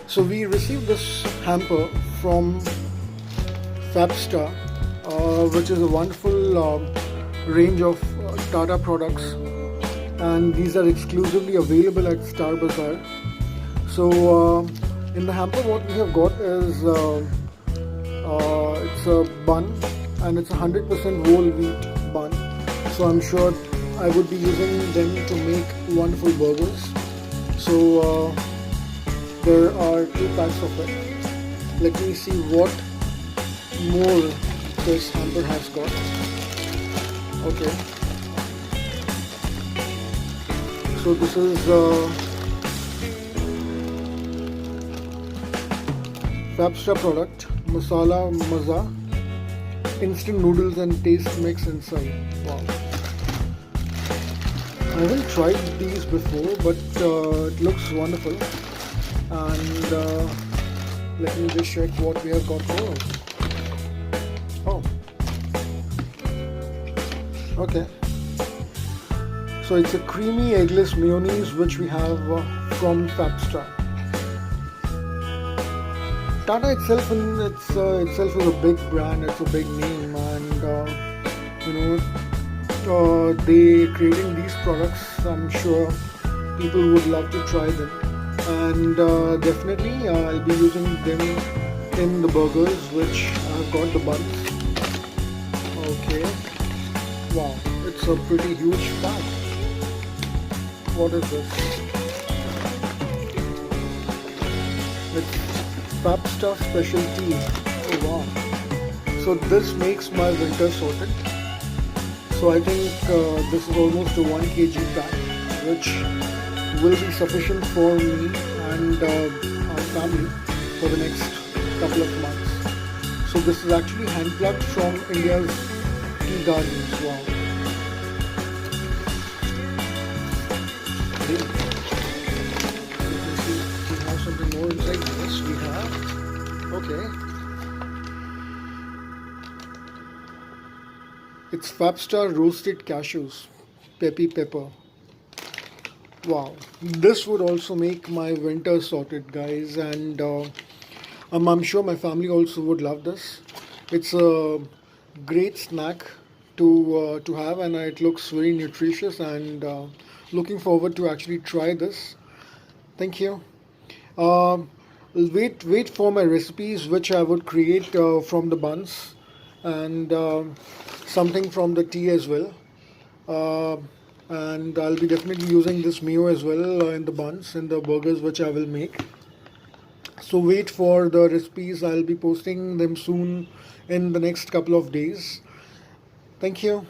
So we received this hamper from Fabsta, which is a wonderful range of Tata products, and these are exclusively available at Star Bazar. So in the hamper, what we have got is it's a bun, and it's a 100% whole wheat bun. So I'm sure I would be using them to make wonderful burgers. So there are 2 packs of it. Let me see what more this hamper has got. Okay. So this is Fabsta product, Masala Maza, instant noodles and taste mix inside. Wow. I haven't tried these before, but it looks wonderful. And let me just check what we have got more. Oh, okay. So it's a creamy eggless mayonnaise which we have from Fabsta. Tata itself itself is a big brand, it's a big name, and they creating these products. I'm sure people would love to try them, and definitely I'll be using them in the burgers which I've got the buns. Okay, wow, it's a pretty huge pack. What is this? It's Fabsta specialty. Oh wow! So this makes my winter sorted. So I think this is almost a 1 kg pack, which will be sufficient for me and our family for the next couple of months. So this is actually hand plucked from India's tea gardens. Wow. Okay. Let me see if we have something more inside. Yes, we have. Okay. It's Fabsta roasted cashews, peppy pepper. Wow, this would also make my winter sorted, guys, and I'm sure my family also would love this. It's a great snack to have, and it looks very nutritious. And looking forward to actually try this. Thank you. Wait for my recipes, which I would create from the buns, and something from the tea as well. And I'll be definitely using this mayo as well in the buns, in the burgers which I will make. So wait for the recipes. I'll be posting them soon in the next couple of days. Thank you.